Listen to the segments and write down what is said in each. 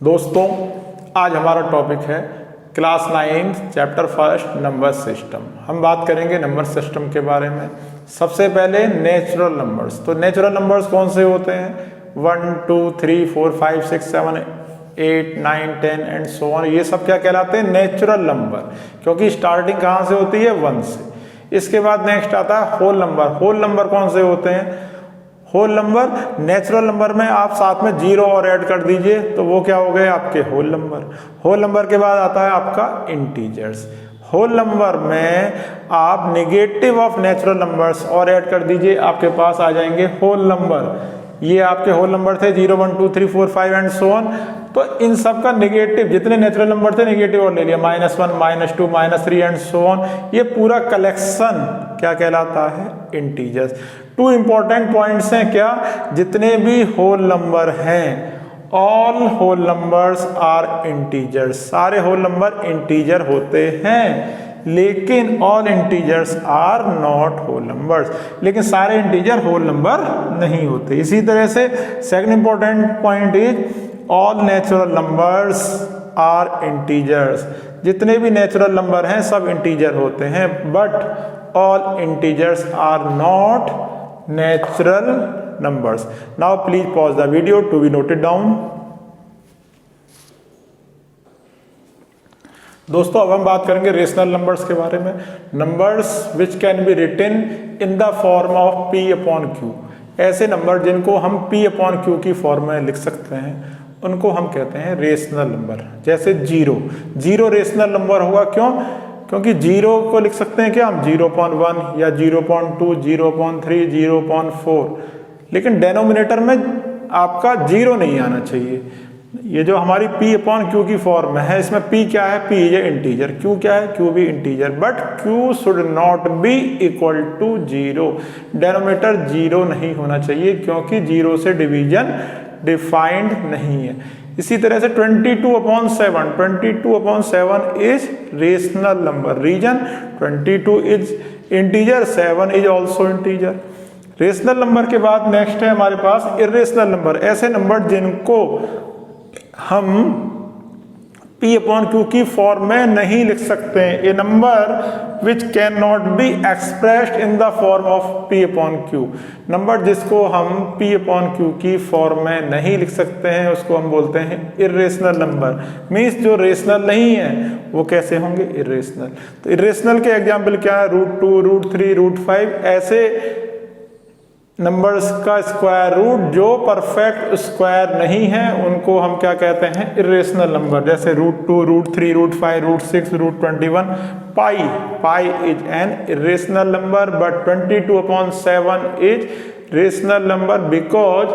दोस्तों, आज हमारा टॉपिक है class 9 chapter first number system. हम बात करेंगे नंबर सिस्टम के बारे में। सबसे पहले नेचुरल नंबर्स। तो नेचुरल नंबर्स कौन से होते हैं? 1 2 3 4 5 6 7 8 9 10 एंड सो ऑन। ये सब क्या कहलाते हैं? नेचुरल नंबर, क्योंकि स्टार्टिंग कहाँ से होती है? 1 से। इसके बाद नेक्स्ट आता है होल नंबर। होल नंबर कौन से होते हैं? होल नंबर, नेचुरल नंबर में आप साथ में जीरो और ऐड कर दीजिए तो वो क्या हो गए? आपके होल नंबर। होल नंबर के बाद आता है आपका इंटीजर्स। होल नंबर में आप नेगेटिव ऑफ नेचुरल नंबर्स और ऐड कर दीजिए, आपके पास आ जाएंगे होल नंबर। ये आपके होल नंबर थे 0 1 2 3 4 5 एंड सो ऑन। तो इन सब का नेगेटिव, जितने नेचुरल नंबर थे नेगेटिव और ले लिया, -1 -2 -3 एंड सो ऑन। ये पूरा कलेक्शन क्या कहलाता है? इंटीजर्स। 2 इंपॉर्टेंट पॉइंट्स हैं क्या? जितने भी होल नंबर हैं, all whole numbers are integers. सारे होल नंबर इंटीजर होते हैं, लेकिन all integers are not whole numbers. लेकिन सारे इंटीजर होल नंबर नहीं होते। इसी तरह से second important point is all natural numbers are integers. जितने भी नेचुरल नंबर हैं सब इंटीजर होते हैं, but all integers are not natural numbers. Now please pause the video to be noted down. दोस्तों, अब हम बात करेंगे रेशनल नंबर्स के बारे में। Numbers which can be written in the form of P upon Q। ऐसे नंबर जिनको हम P अपॉन Q की फॉर्म में लिख सकते हैं उनको हम कहते हैं रेशनल नंबर। जैसे जीरो रेशनल नंबर होगा। क्यों? क्योंकि जीरो को लिख सकते हैं क्या हम? 0.1 या 0.2 0.3 0.4, लेकिन डेनोमिनेटर में आपका जीरो नहीं आना चाहिए। ये जो हमारी P अपॉन Q की फॉर्म है, इसमें P क्या है? P is integer. Q क्या है? Q भी integer, but Q should not be equal to 0। Denominator zero नहीं होना चाहिए, क्योंकि जीरो से डिवीजन डिफाइंड नहीं है। इसी तरह से 22/7 is rational number. Reason 22 is integer, 7 is also integer. Rational number के बाद नेक्स्ट है हमारे पास इर्रेशनल नंबर। ऐसे नंबर जिनको हम P अपॉन Q की फॉर्म में नहीं लिख सकते हैं। A number which can not be expressed in the form of P upon Q। Number जिसको हम P अपॉन Q की फॉर्म में नहीं लिख सकते हैं उसको हम बोलते हैं इर्रेशनल नंबर। मीन्स जो रेशनल नहीं है वो कैसे होंगे? इर्रेशनल। तो इर्रेशनल के एग्जाम्पल क्या है? √2 √3 √5। ऐसे नंबर्स का स्क्वायर रूट जो परफेक्ट स्क्वायर नहीं है उनको हम क्या कहते हैं? Irrational number. जैसे √2 √3 √5 √6 √21। Pi is an irrational number, but 22/7 is rational number because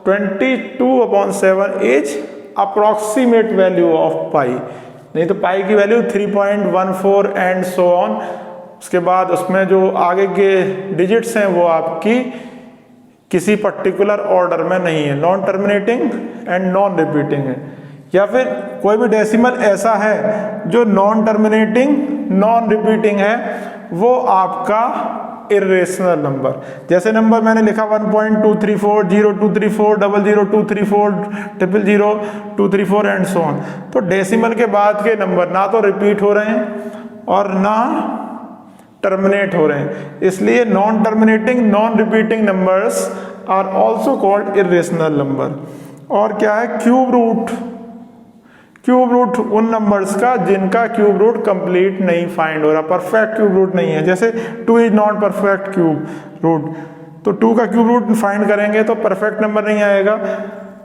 22/7 is approximate value of pi. नहीं तो पाई की वैल्यू 3.14 एंड सो ऑन। उसके बाद उसमें जो आगे के डिजिट्स हैं वो आपकी किसी पर्टिकुलर ऑर्डर में नहीं है, non terminating and non repeating है। या फिर कोई भी डेसिमल ऐसा है जो नॉन टर्मिनेटिंग नॉन रिपीटिंग है, वो आपका इर्रेशनल नंबर। जैसे नंबर मैंने लिखा 1.234 0234 00234 000 234 एंड सो ऑन। तो डेसिमल के बाद के नंबर ना तो रिपीट हो रहे हैं और ना टर्मिनेट हो रहे हैं, इसलिए non terminating non repeating numbers are also called irrational number. और क्या है? क्यूब रूट उन नंबर्स का जिनका क्यूब रूट कंप्लीट नहीं फाइंड हो रहा, परफेक्ट क्यूब रूट नहीं है। जैसे 2 is not perfect cube root, तो 2 का क्यूब रूट फाइंड करेंगे तो परफेक्ट नंबर नहीं आएगा।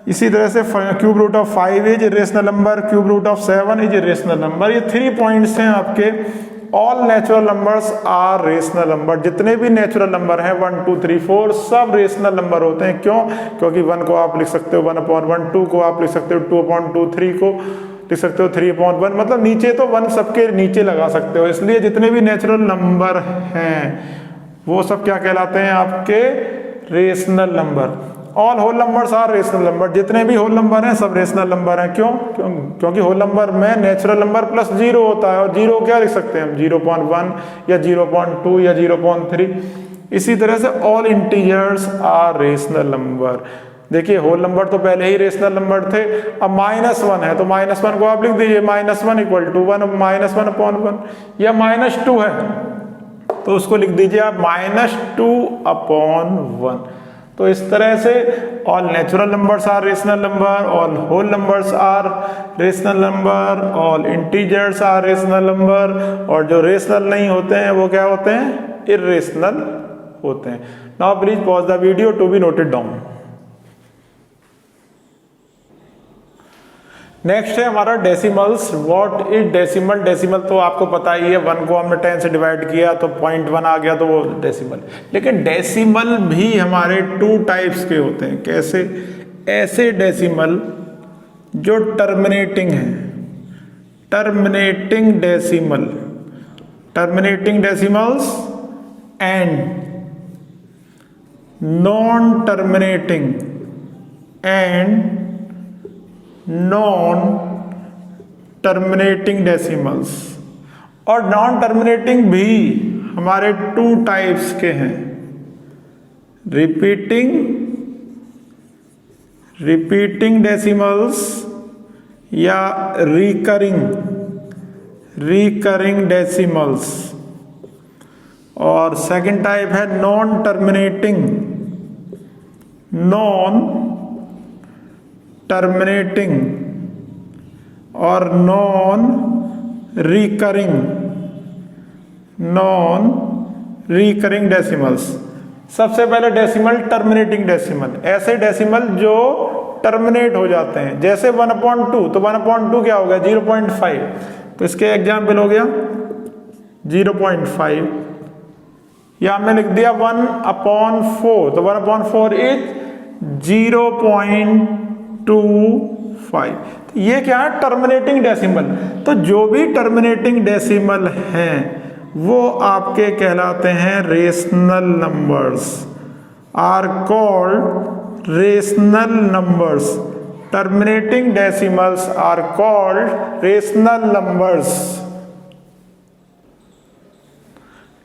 इसी तरह से cube root of 5 is irrational number, cube root of 7 is irrational number. ये 3 पॉइंट्स हैं आपके। All natural numbers are rational number. जितने भी नेचुरल नंबर हैं 1 2 3 4 सब रेशनल नंबर होते हैं। क्यों? क्योंकि 1 को आप लिख सकते हो 1/1, 2 को आप लिख सकते हो 2/2, 3 को लिख सकते हो 3/1। मतलब नीचे तो 1 सबके नीचे लगा सकते हो। इसलिए जितने भी नेचुरल नंबर हैं वो सब क्या कहलाते हैं? आपके rational number. All whole numbers are rational number. जितने भी होल नंबर हैं सब रेशनल नंबर हैं। क्योंकि होल नंबर में नेचुरल नंबर प्लस 0 होता है, और 0 क्या लिख सकते हैं हम? 0.1 या 0.2 या 0.3। इसी तरह से all integers are rational number. देखिए होल नंबर तो पहले ही रेशनल नंबर थे। अब -1 है तो -1 को आप लिख दीजिए, -1 = 1, -1/1 या -2 है तो उसको लिख दीजिए आप -2/1। तो इस तरह से all natural numbers are rational number, all whole numbers are rational number, all integers are rational number, और जो रेशनल नहीं होते हैं वो क्या होते हैं, इर्रेशनल होते हैं। Now please pause the video to be noted down. Next है हमारा decimals. What is decimal? Decimal तो आपको पता ही है, 1 को हमने 10 से डिवाइड किया तो 0.1 आ गया तो वो डेसिमल। लेकिन डेसिमल भी हमारे 2 टाइप्स के होते हैं। कैसे? ऐसे डेसिमल जो टर्मिनेटिंग है, terminating decimal, terminating decimals and non terminating and non terminating decimals. और नॉन टर्मिनेटिंग भी हमारे 2 टाइप्स के हैं, रिपीटिंग डेसिमल्स या रिकरिंग डेसिमल्स। और सेकंड टाइप है नॉन टर्मिनेटिंग और नॉन रिकरिंग डेसिमल्स। सबसे पहले डेसिमल टर्मिनेटिंग डेसिमल, ऐसे डेसिमल जो टर्मिनेट हो जाते हैं। जैसे 1/2 तो 1/2 क्या हो गया, 0.5। तो इसके एग्जाम्पल हो गया 0.5, या हमने लिख दिया 1/4 तो 1/4 इज 0.25। ये क्या है, टर्मिनेटिंग डेसिमल। तो जो भी टर्मिनेटिंग डेसिमल हैं वो आपके कहलाते हैं rational numbers, are called rational numbers. Terminating decimals are called rational numbers.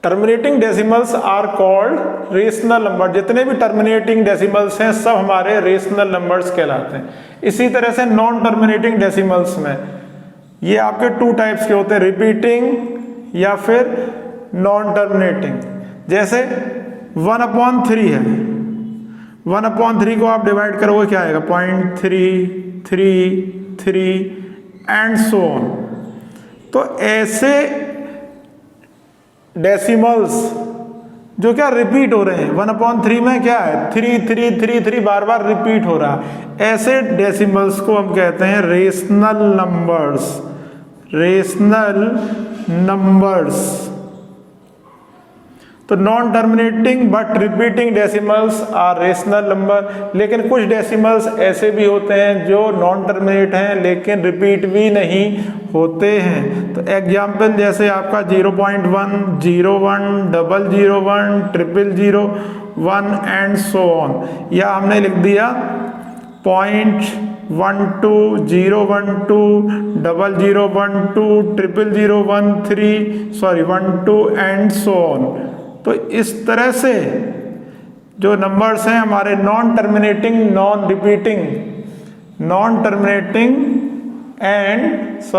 Terminating decimals are called rational number. जितने भी टर्मिनेटिंग डेसिमल्स हैं सब हमारे रेशनल नंबर्स कहलाते हैं। इसी तरह से नॉन टर्मिनेटिंग डेसिमल्स में ये आपके 2 टाइप्स के होते हैं, रिपीटिंग या फिर नॉन टर्मिनेटिंग। जैसे 1/3 है, 1/3 को आप डिवाइड करोगे क्या आएगा, 0.333 एंड सो ऑन। तो ऐसे डेसिमल्स जो क्या रिपीट हो रहे हैं, 1/3 में क्या है 3 बार बार रिपीट हो रहा है, ऐसे डेसिमल्स को हम कहते हैं रेशनल नंबर्स। तो non terminating but repeating decimals are rational number. लेकिन कुछ डेसिमल्स ऐसे भी होते हैं जो नॉन टर्मिनेट हैं लेकिन रिपीट भी नहीं होते हैं। तो एग्जाम्पल जैसे आपका 0.1, 01, 001, 000, 1 एंड सो ऑन। या हमने लिख दिया 0.12, 012, 0012, 00013 एंड सो ऑन। तो इस तरह से जो नंबर्स हैं हमारे नॉन टर्मिनेटिंग एंड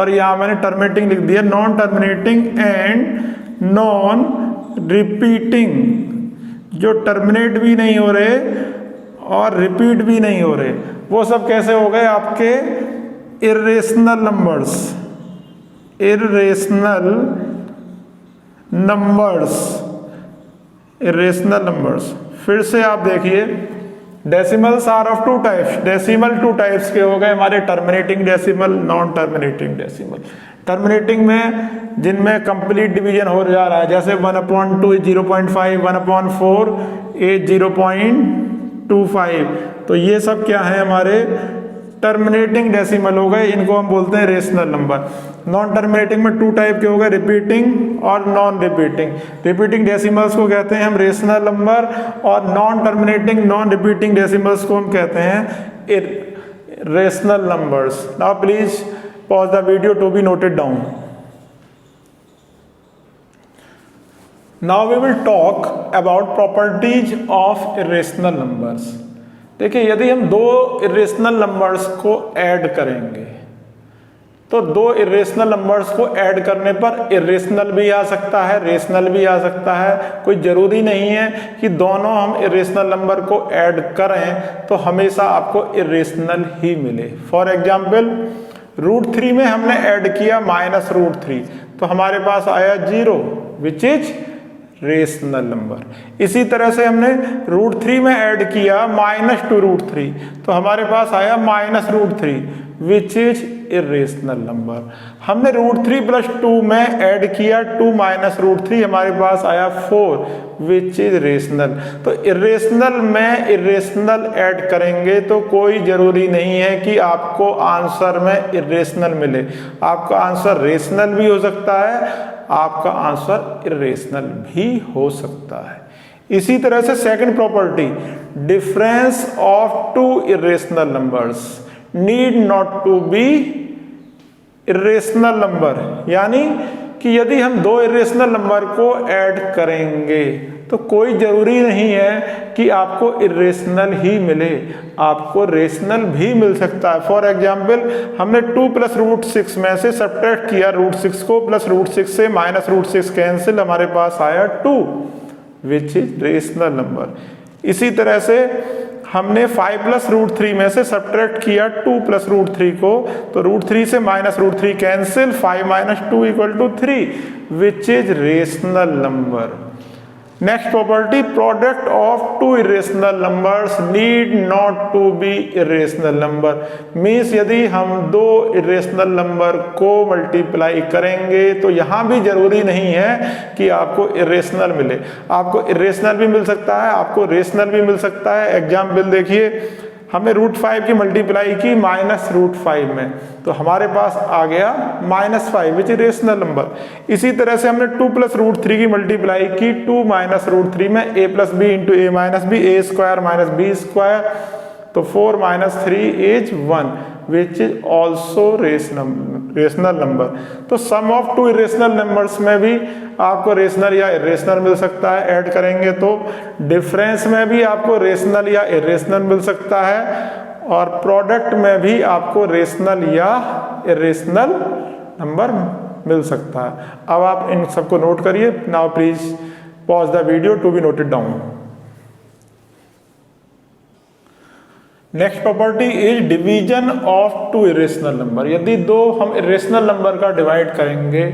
यहाँ मैंने टर्मिनेटिंग लिख दिया, non terminating and non repeating, जो टर्मिनेट भी नहीं हो रहे और रिपीट भी नहीं हो रहे, वो सब कैसे हो गए आपके इर्रेशनल नंबर्स। फिर से आप देखिए, decimals are of 2 types. Decimal 2 types के हो गए हमारे, terminating decimal, non terminating decimal. Terminating में जिनमें कंप्लीट डिवीजन हो जा रहा है, जैसे 1/2 इज 0.5, 1/4 इज 0.25। तो ये सब क्या है हमारे टर्मिनेटिंग डेसिमल हो गए, इनको हम बोलते हैं रेशनल नंबर। नॉन टर्मिनेटिंग में 2 टाइप के हो गए, रिपीटिंग और नॉन रिपीटिंग। रिपीटिंग डेसिमल्स को कहते हैं हम रेशनल नंबर, और non terminating non repeating decimals को हम कहते हैं rational numbers. Now please pause the video to be noted down. Now we will talk about properties of irrational numbers. देखिए यदि हम दो इरेशनल नंबर्स को ऐड करेंगे तो दो इरेशनल नंबर्स को ऐड करने पर इरेशनल भी आ सकता है, रेशनल भी आ सकता है। कोई ज़रूरी नहीं है कि दोनों हम इरेशनल नंबर को ऐड करें तो हमेशा आपको इरेशनल ही मिले। फॉर एग्जाम्पल √3 में हमने ऐड किया -√3 तो हमारे पास आया 0 विच इज रेशनल नंबर। इसी तरह से हमने √3 में ऐड किया -2√3 तो हमारे पास आया -√3 विच इज इरेशनल नंबर। हमने √3 + 2 में ऐड किया 2 - √3 हमारे पास आया 4 विच इज रेशनल। तो इरेशनल में इरेशनल ऐड करेंगे तो कोई जरूरी नहीं है कि आपको आंसर में इरेशनल मिले। आपका आंसर रेशनल भी हो सकता है, आपका आंसर इरेशनल भी हो सकता है। इसी तरह से second property, difference of two irrational numbers need not to be irrational number, यानी कि यदि हम दो इरेशनल नंबर को ऐड करेंगे तो कोई जरूरी नहीं है कि आपको इरेशनल ही मिले, आपको रेशनल भी मिल सकता है। फॉर एग्जाम्पल हमने 2 + √6 में से सब्ट्रैक्ट किया √6 को, +√6 से -√6 कैंसिल, हमारे पास आया 2 विच इज रेशनल नंबर। इसी तरह से हमने 5 + √3 में से सब्ट्रैक्ट किया 2 + √3 को, तो √3 से -√3 cancel, 5 - 2 = 3 which is rational number. Next property, product of two irrational numbers need not to be irrational number. Means यदि हम दो इरेशनल नंबर को मल्टीप्लाई करेंगे तो यहाँ भी जरूरी नहीं है कि आपको इरेशनल मिले, आपको इरेशनल भी मिल सकता है, आपको रेशनल भी मिल सकता है। एग्जाम्पल देखिए, हमने √5 की मल्टीप्लाई की -√5 में तो हमारे पास आ गया -5 विच इज रेशनल नंबर। इसी तरह से हमने 2 + √3 की मल्टीप्लाई की 2 - √3 में, a + b × a - b, a² - b², तो 4 - 3 is 1 which is also rational number. तो सम ऑफ टू इरेशनल नंबर्स में भी आपको रेशनल या इरेशनल मिल सकता है, ऐड करेंगे तो डिफरेंस में भी आपको रेशनल या इरेशनल मिल सकता है, और प्रोडक्ट में भी आपको रेशनल या इरेशनल नंबर मिल सकता है। अब आप इन सबको नोट करिए। Now please pause the video to be noted down. Next property is division of two irrational number. यदि दो हम इरेशनल नंबर का डिवाइड करेंगे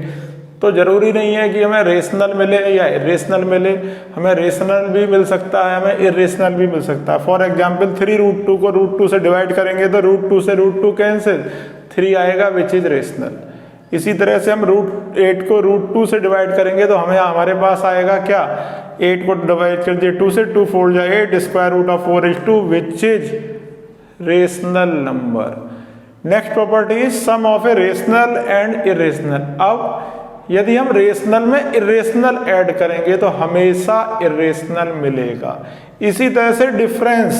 तो जरूरी नहीं है कि हमें रेशनल मिले या इरेशनल मिले, हमें रेशनल भी मिल सकता है, हमें इरेशनल भी मिल सकता है। फॉर एग्जाम्पल 3√2 को √2 से डिवाइड करेंगे तो √2 से √2 कैंसिल, 3 आएगा विच इज रेशनल। इसी तरह से हम √8 को √2 से डिवाइड करेंगे तो हमारे पास आएगा क्या, 8 को डिवाइड कर दिए 2 से, 2 4 जा 8, √4 is 2 which is rational number. Next property is sum of a rational and irrational. अब यदि हम रेशनल में इरेशनल ऐड करेंगे तो हमेशा इरेशनल मिलेगा। इसी तरह से डिफरेंस,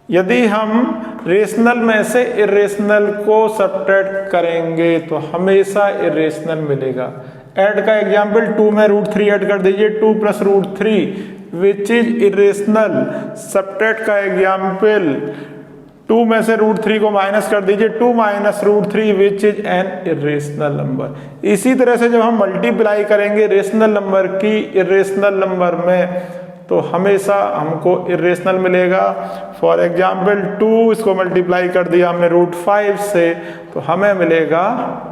यदि हम रेशनल में से इरेशनल को सब्ट्रैक्ट करेंगे तो हमेशा इरेशनल मिलेगा। ऐड का एग्जाम्पल 2 में √3 ऐड कर दीजिए, 2 + √3 विच इज इरेशनल। सब्ट्रैक्ट का एग्जाम्पल 2 में से √3 को माइनस कर दीजिए, 2 - √3 which is an irrational number. इसी तरह से जब हम मल्टीप्लाई करेंगे रेशनल नंबर की इरेशनल नंबर में तो हमेशा हमको इरेशनल मिलेगा। फॉर एग्जाम्पल 2 इसको मल्टीप्लाई कर दिया हमने √5 से तो हमें मिलेगा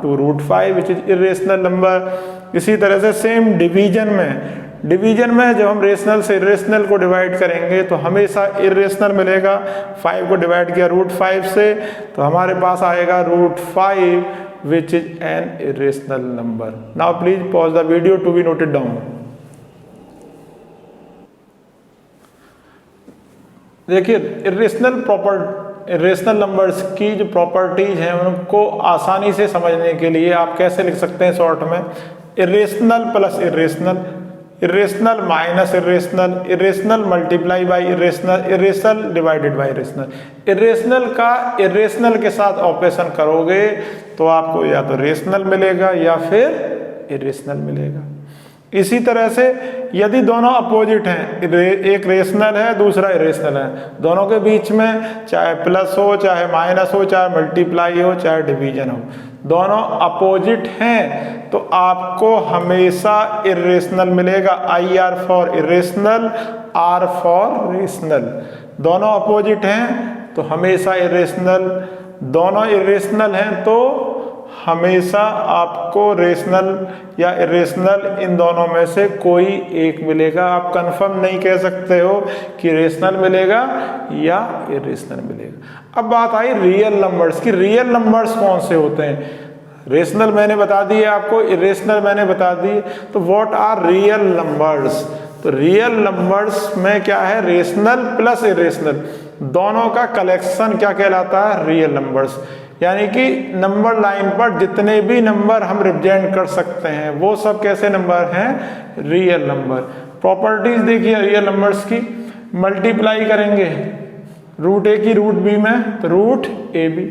2√5 विच इज इरेशनल नंबर। इसी तरह से सेम डिवीजन में जब हम रेशनल से इरेशनल को डिवाइड करेंगे तो हमेशा इरेशनल मिलेगा। 5 को डिवाइड किया √5 से तो हमारे पास आएगा √5 which is an irrational number. Now please pause the video to be noted down. देखिए इरेशनल नंबर्स की जो प्रॉपर्टीज हैं उनको आसानी से समझने के लिए आप कैसे लिख सकते हैं शॉर्ट में, irrational plus irrational, irrational minus irrational, irrational multiply by irrational, irrational divided by irrational. Irrational का इरेशनल के साथ ऑपरेशन करोगे तो आपको या तो रेशनल मिलेगा या फिर इरेशनल मिलेगा। इसी तरह से यदि दोनों अपोजिट हैं, एक रेशनल है दूसरा इरेशनल है, दोनों के बीच में चाहे प्लस हो चाहे माइनस हो चाहे मल्टीप्लाई हो चाहे डिवीजन हो, दोनों अपोजिट हैं तो आपको हमेशा इरेशनल मिलेगा। IR for irrational, R for rational. दोनों अपोजिट हैं तो हमेशा इरेशनल, दोनों इरेशनल हैं तो हमेशा आपको रेशनल या इरेशनल इन दोनों में से कोई एक मिलेगा। आप कंफर्म नहीं कह सकते हो कि रेशनल मिलेगा या इरेशनल मिलेगा। अब बात आई रियल नंबर्स की। रियल नंबर्स कौन से होते हैं? रेशनल मैंने बता दिए आपको, इरेशनल मैंने बता दिए, तो व्हाट आर रियल नंबर्स? तो रियल नंबर्स में क्या है? रेशनल प्लस इरेशनल दोनों का कलेक्शन क्या कहलाता है? Real numbers. यानी कि नंबर लाइन पर जितने भी नंबर हम रिप्रेजेंट कर सकते हैं वो सब कैसे नंबर हैं? Real number. प्रॉपर्टीज देखिए रियल नंबर्स की। मल्टीप्लाई करेंगे रूट ए की रूट बी में तो रूट ए बी,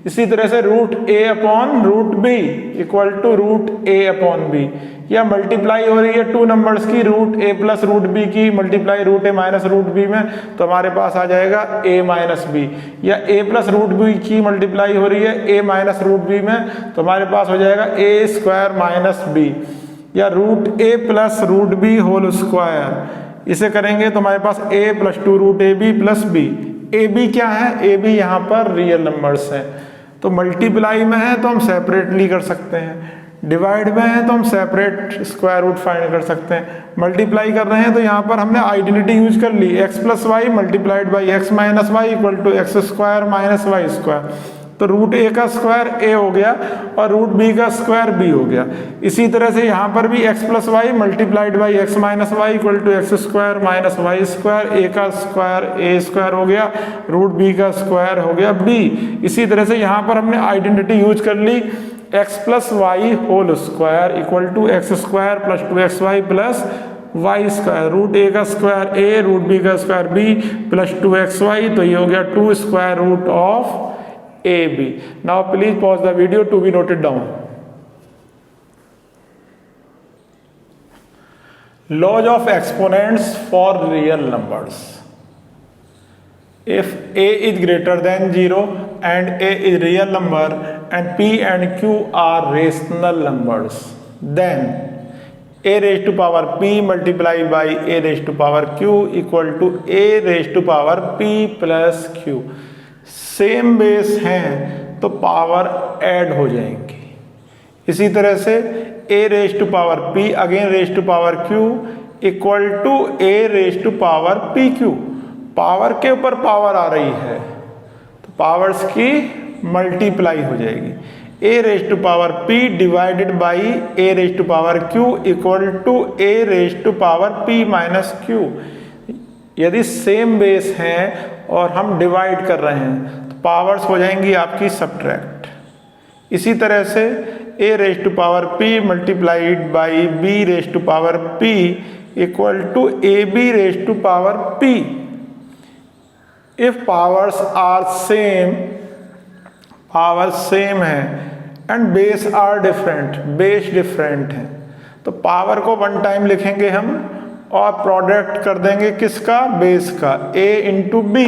इसी तरह से root a upon root b equal to root a upon b. या मल्टीप्लाई हो रही है टू नंबर्स की, रूट ए प्लस रूट बी की multiply root a minus root b में, तो हमारे पास आ जाएगा ए माइनस बी। या ए प्लस रूट बी की मल्टीप्लाई हो रही है ए माइनस रूट बी में, तो हमारे पास हो जाएगा ए स्क्वायर माइनस बी। या रूट ए plus root B whole square, इसे करेंगे तो हमारे पास A plus two root A B plus B. A B क्या है? ए बी यहाँ पर रियल नंबर्स हैं। तो मल्टीप्लाई में है तो हम सेपरेटली कर सकते हैं, डिवाइड में है तो हम सेपरेट स्क्वायर रूट फाइंड कर सकते हैं। मल्टीप्लाई कर रहे हैं तो यहाँ पर हमने आइडेंटिटी यूज कर ली, X plus Y multiplied by X minus Y equal to X square minus Y square. तो रूट ए का स्क्वायर ए हो गया और रूट बी का स्क्वायर बी हो गया। इसी तरह से यहाँ पर भी X plus Y multiplied by X minus Y equal to X square minus Y square. A का स्क्वायर ए स्क्वायर हो गया, रूट बी का स्क्वायर हो गया बी। इसी तरह से यहाँ पर हमने आइडेंटिटी यूज कर ली, X plus Y whole square equal to X square plus two X Y plus Y square. Root A का स्क्वायर ए, रूट बी का square B plus two X Y, तो ये हो गया two square root of AB. Now please pause the video to be noted down. Laws of exponents for real numbers. If A is greater than 0 and A is real number and P and Q are rational numbers, then A raised to power P multiplied by A raised to power Q equal to A raised to power P plus Q. Same base हैं तो power add हो जाएंगी। इसी तरह से a raise to power p again raise to power q equal to a raise to power p q. Power के ऊपर power आ रही है तो पावर्स की मल्टीप्लाई हो जाएगी। a raise to power p divided by a raise to power q equal to a raise to power p minus q। यदि same base हैं और हम डिवाइड कर रहे हैं तो पावर्स हो जाएंगी आपकी सब्ट्रैक्ट। इसी तरह से a raise to power p multiplied by b raise to power p equal to A B raise to power p। If powers are same, power same है and base are different, base different है, तो power को one time लिखेंगे हम और product कर देंगे किसका? बेस का, a इंटू बी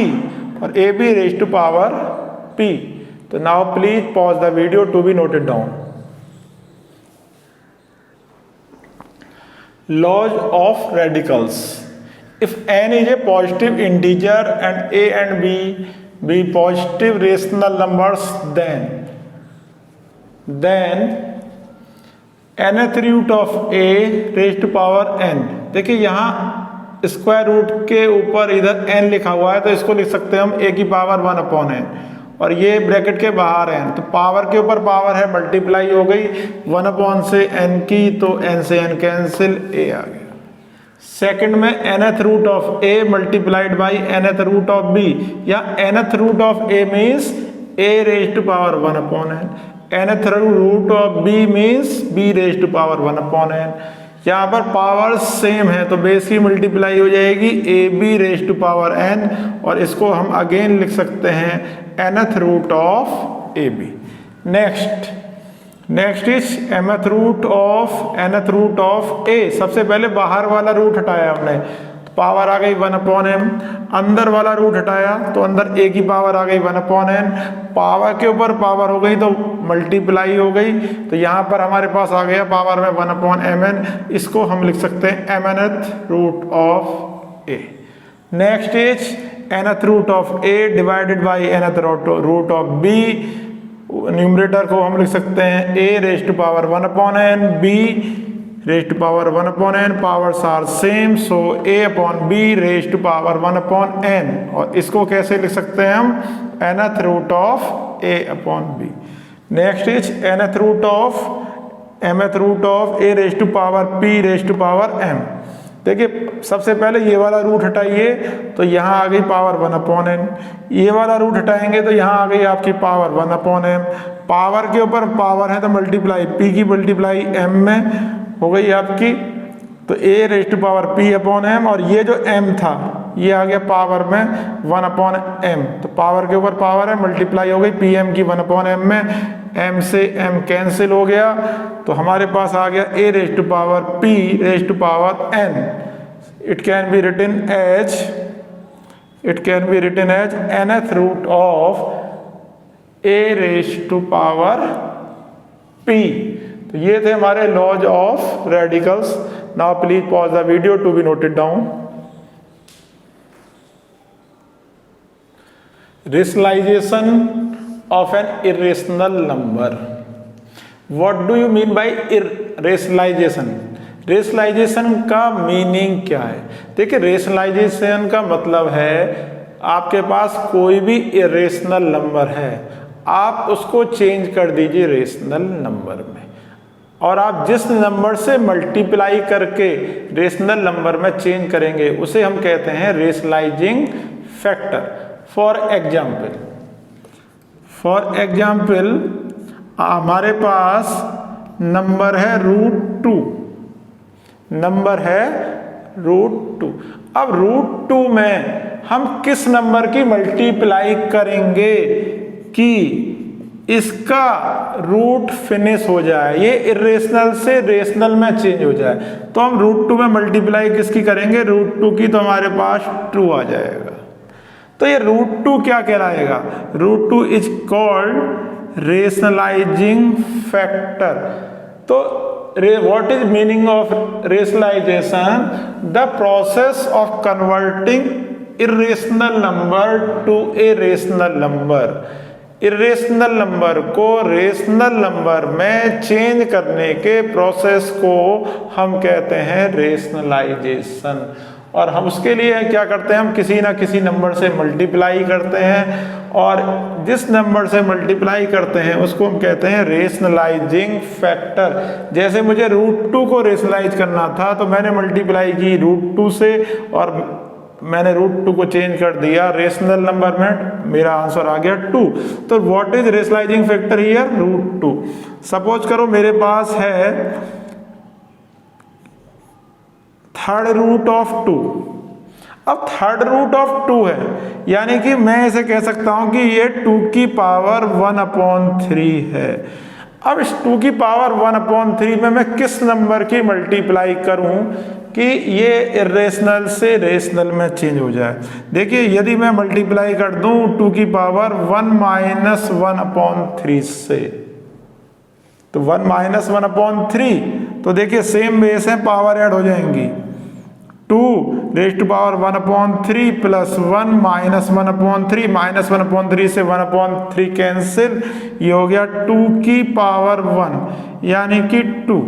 और a B raise to power p। तो now please pause the video to be noted down. Laws of radicals. If n is a positive integer and a and b be positive rational numbers, then nth root of a raise to power n। देखिए यहाँ square root के ऊपर इधर n लिखा हुआ है तो इसको लिख सकते हैं हम a की पावर 1 अपॉन n, और ये ब्रैकेट के बाहर n, तो पावर के ऊपर पावर है मल्टीप्लाई हो गई 1 अपॉन से n की, तो n से n कैंसिल a आ गया। सेकंड में nth root of a multiplied by nth root of b, या nth root of a means a raise to power 1 upon n, nth root of b means b raise to power 1 upon n। यहाँ पर power same है तो base की multiply हो जाएगी a B raise to power n, और इसको हम अगेन लिख सकते हैं nth root of a b. Next next is mth root of nth root of a। सबसे पहले बाहर वाला रूट हटाया हमने, तो पावर आ गई 1/m। अंदर वाला रूट हटाया तो अंदर a की पावर आ गई 1/n। पावर के ऊपर पावर हो गई तो मल्टीप्लाई हो गई, तो यहाँ पर हमारे पास आ गया पावर में 1/mn। इसको हम लिख सकते हैं mnth root of a। Next is nth root of a divided by nth root of b। Numerator को हम लिख सकते हैं a raise to power 1/n, b raise to power 1/n, powers are same, so a upon b raise to power 1/n। और इसको कैसे लिख सकते हैं हम, nth root of a upon b। Next is nth root of mth root of a raise to power p raise to power m। देखिए सबसे पहले ये वाला रूट हटाइए तो यहाँ आ गई पावर 1/n। ये वाला रूट हटाएंगे तो यहाँ आ गई आपकी पावर 1/m। पावर के ऊपर पावर है तो मल्टीप्लाई p की मल्टीप्लाई m में हो गई आपकी, तो a raise to power p upon m। और ये जो m था ये आ गया पावर में 1/m, तो पावर के ऊपर पावर है मल्टीप्लाई हो गई pm की 1/m में, m से m कैंसिल हो गया, तो हमारे पास आ गया a raise to power p raise to power n। It can be written as nth root of a raise to power p। तो ये थे हमारे laws of radicals. Now please pause the video to be noted down. Rationalization of an irrational number. What do you mean by rationalization? Rationalization का meaning क्या है? देखिए rationalisation का मतलब है आपके पास कोई भी इरेशनल नंबर है, आप उसको चेंज कर दीजिए रेशनल नंबर में, और आप जिस नंबर से मल्टीप्लाई करके रेशनल नंबर में चेंज करेंगे उसे हम कहते हैं रेशनलाइजिंग फैक्टर। फॉर एग्जाम्पल हमारे पास नंबर है √2, नंबर है √2। अब √2 में हम किस नंबर की मल्टीप्लाई करेंगे कि इसका रूट फिनिश हो जाए, ये इरेशनल से रेशनल में चेंज हो जाए। तो हम √2 में मल्टीप्लाई किसकी करेंगे, √2 की, तो हमारे पास 2 आ जाएगा। तो ये √2 क्या कहलाएगा, √2 इज कॉल्ड रेशनलाइजिंग फैक्टर। तो what is meaning of rationalization, the process of converting irrational number to a rational number. Irrational number को रेशनल नंबर में चेंज करने के प्रोसेस को हम कहते हैं रेशनलाइजेशन। और हम उसके लिए क्या करते हैं, हम किसी ना किसी नंबर से मल्टीप्लाई करते हैं, और जिस नंबर से मल्टीप्लाई करते हैं उसको हम कहते हैं रेशनलाइजिंग फैक्टर। जैसे मुझे √2 को रेशनलाइज करना था तो मैंने मल्टीप्लाई की √2 से, और मैंने √2 को चेंज कर दिया रेशनल नंबर में, मेरा आंसर आ गया 2। तो what is rationalizing factor here, √2। Suppose करो मेरे पास है थर्ड रूट ऑफ 2। अब थर्ड रूट ऑफ 2 है, यानी कि मैं इसे कह सकता हूं कि ये 2 की पावर 1/3 है। अब इस 2 की पावर 1/3 में मैं किस नंबर की मल्टीप्लाई करूं कि ये इरेशनल से रेशनल में चेंज हो जाए। देखिए यदि मैं मल्टीप्लाई कर दूं 2 की पावर 1-1/3 से, तो 1-1/3, तो देखिए सेम बेस है, पावर ऐड हो जाएंगी। 2 रेज टू पावर 1/3 प्लस 1 -1/3, -1/3 से 1/3 कैंसिल, ये हो गया 2 की पावर 1 यानी कि 2।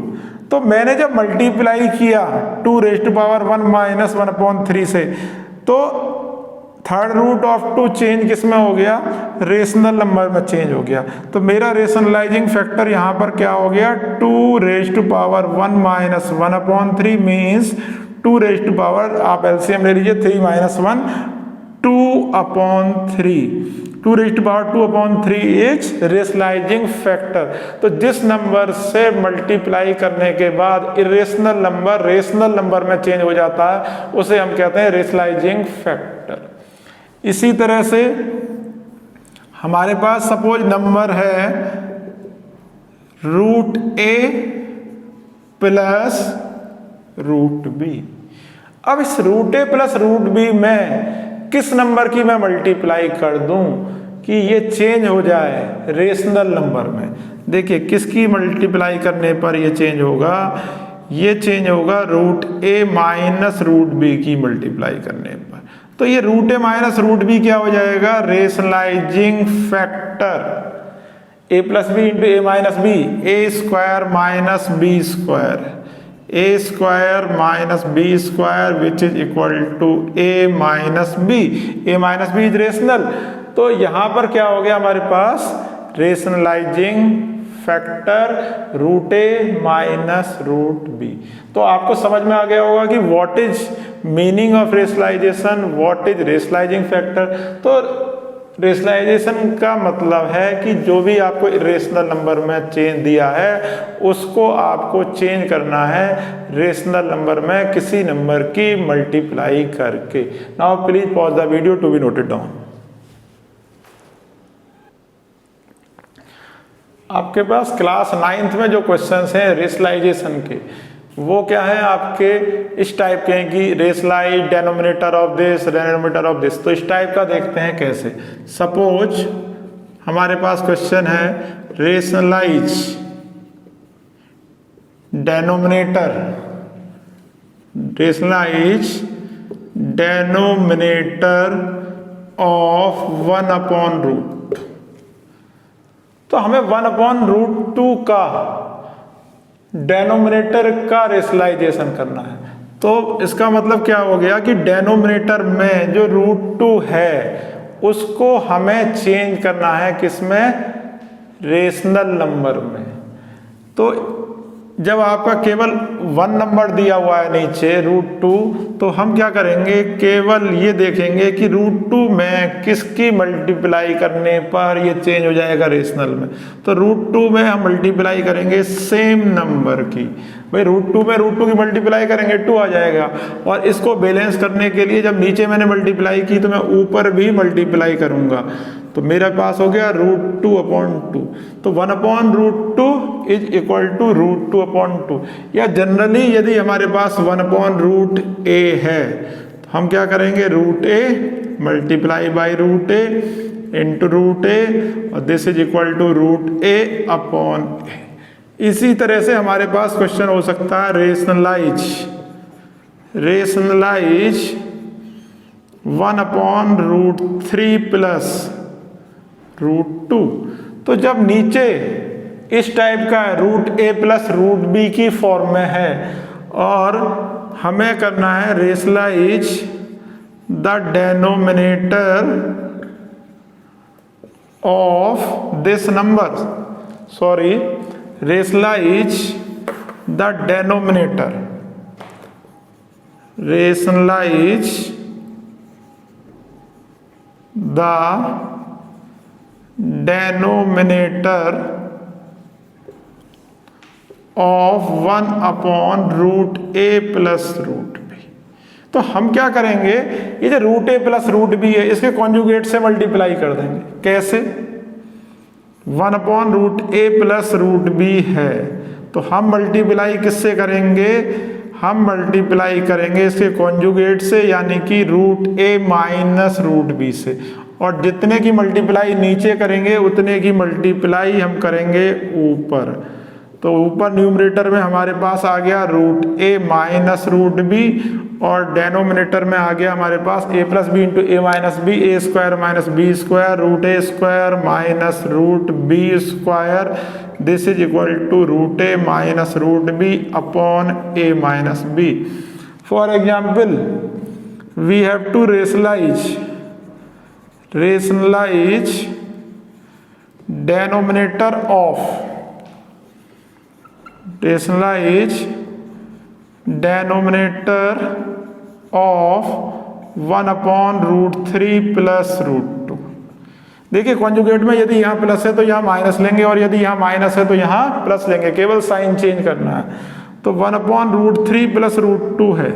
तो मैंने जब मल्टीप्लाई किया 2 रेज टू पावर 1 -1/3 से, तो थर्ड रूट ऑफ 2 चेंज किस में हो गया, रेशनल नंबर में चेंज हो गया। तो मेरा रेशनलाइजिंग फैक्टर यहाँ पर क्या हो गया, 2 raise to power 1 -1/3 means 2 raise to power, आप एलसीएम ले लीजिए, 3 - 1 2/3। 2 raise to power 2/3 is rationalizing factor. तो जिस नंबर से मल्टीप्लाई करने के बाद इरेशनल नंबर रेशनल नंबर में चेंज हो जाता है उसे हम कहते हैं रेशनलाइजिंग फैक्टर। इसी तरह से हमारे पास सपोज नंबर है रूट ए प्लस रूट बी। अब इस रूट ए प्लस रूट बी में किस नंबर की मैं मल्टीप्लाई कर दूं कि ये चेंज हो जाए रेशनल नंबर में। देखिए किसकी मल्टीप्लाई करने पर ये चेंज होगा, ये चेंज होगा root a minus root b की मल्टीप्लाई करने पर। तो ये root a minus root b क्या हो जाएगा, rationalizing factor a plus b into a minus b, a square minus b square, a square minus b square which is equal to a minus b. A minus b is rational, तो यहां पर क्या हो गया हमारे पास rationalizing factor root a minus root b. तो आपको समझ में आ गया होगा कि what is meaning of rationalization, what is rationalizing factor. तो रेशनलाइजेशन का मतलब है कि जो भी आपको इरेशनल नंबर में चेंज दिया है उसको आपको चेंज करना है रेशनल नंबर में किसी नंबर की मल्टीप्लाई करके। Now please pause the video to be noted down. आपके पास क्लास 9th में जो क्वेश्चंस हैं रेशनलाइजेशन के, वो क्या है आपके इस टाइप के हैं कि rationalize denominator of this, denominator of this. तो इस टाइप का देखते हैं कैसे। सपोज हमारे पास क्वेश्चन है rationalize denominator, rationalize denominator of 1/√। तो हमें 1/√2 का डेनोमिनेटर का रेशनलाइजेशन करना है। तो इसका मतलब क्या हो गया कि डेनोमिनेटर में जो √2 है उसको हमें चेंज करना है किसमें, रेशनल नंबर में। तो जब आपका केवल 1 नंबर दिया हुआ है नीचे √2, तो हम क्या करेंगे, केवल ये देखेंगे कि √2 में किसकी मल्टीप्लाई करने पर ये चेंज हो जाएगा रेशनल में। तो √2 में हम मल्टीप्लाई करेंगे सेम नंबर की। भाई √2 में √2 की मल्टीप्लाई करेंगे 2 आ जाएगा, और इसको बैलेंस करने के लिए जब नीचे मैंने मल्टीप्लाई की तो मैं ऊपर भी मल्टीप्लाई करूंगा। तो मेरे पास हो गया √2/2। तो 1/√2 इज इक्वल टू √2/2। या जनरली यदि हमारे पास 1/√a है तो हम क्या करेंगे, √a multiply by √a into √a, और this is equal to √a/a। इसी तरह से हमारे पास क्वेश्चन हो सकता है रेशनलाइज 1/√3 प्लस √2। तो जब नीचे इस टाइप का √a प्लस √b की फॉर्म में है और हमें करना है rationalize the denominator of this number, sorry rationalize the denominator, rationalize the denominator of 1/√a plus √b। तो हम क्या करेंगे, ये जो √a प्लस √b है इसके कॉन्जुगेट से मल्टीप्लाई कर देंगे। कैसे, 1/√a प्लस √b है तो हम मल्टीप्लाई किससे करेंगे, हम मल्टीप्लाई करेंगे इसके कॉन्जुगेट से, यानी कि √a माइनस √b से। और जितने की मल्टीप्लाई नीचे करेंगे उतने की मल्टीप्लाई हम करेंगे ऊपर। तो ऊपर न्यूमरेटर में हमारे पास आ गया √a माइनस √b, और डेनोमिनेटर में आ गया हमारे पास a plus b into a minus b, a square minus b square √a square minus √b square, this is equal to √a minus √b/a minus b। For example we have to rationalize denominator of, rationalize denominator of 1/√3 plus √2। देखिए conjugate में यदि यहाँ plus है तो यहाँ minus लेंगे, और यदि यहाँ माइनस है तो यहाँ प्लस लेंगे, केवल साइन चेंज करना है। तो 1/√3 प्लस √2 है,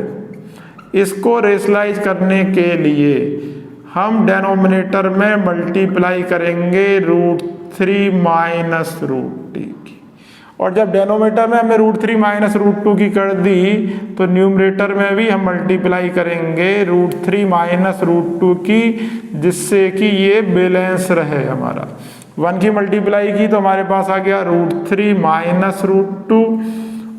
इसको रेशनलाइज करने के लिए हम डेनोमिनेटर में मल्टीप्लाई करेंगे √3 माइनस √2 की। और जब डेनोमीटर में हमने √3 माइनस √2 की कर दी तो न्यूमरेटर में भी हम मल्टीप्लाई करेंगे √3 माइनस √2 की, जिससे कि ये बैलेंस रहे हमारा। 1 की मल्टीप्लाई की तो हमारे पास आ गया √3 माइनस √2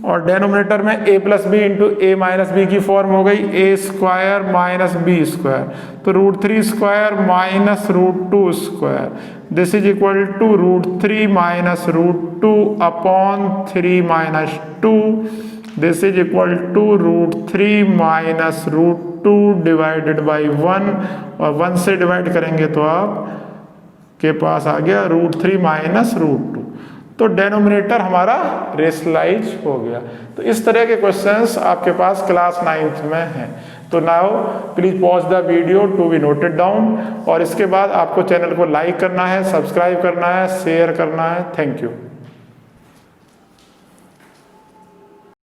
और डेनोमिनेटर में a plus b into a minus b की फॉर्म हो गई a square minus b square, तो √3 square minus √2 square, this is equal to √3 minus √2 upon 3 minus 2, this is equal to √3 minus √2 divided by 1, और 1 से divide करेंगे तो आप के पास आ गया √3 माइनस √2। तो डेनोमिनेटर हमारा रेशनलाइज हो गया। तो इस तरह के क्वेश्चंस आपके पास क्लास 9th में हैं। तो now please pause the video to be noted down, और इसके बाद आपको चैनल को लाइक करना है, सब्सक्राइब करना है, शेयर करना है। Thank you.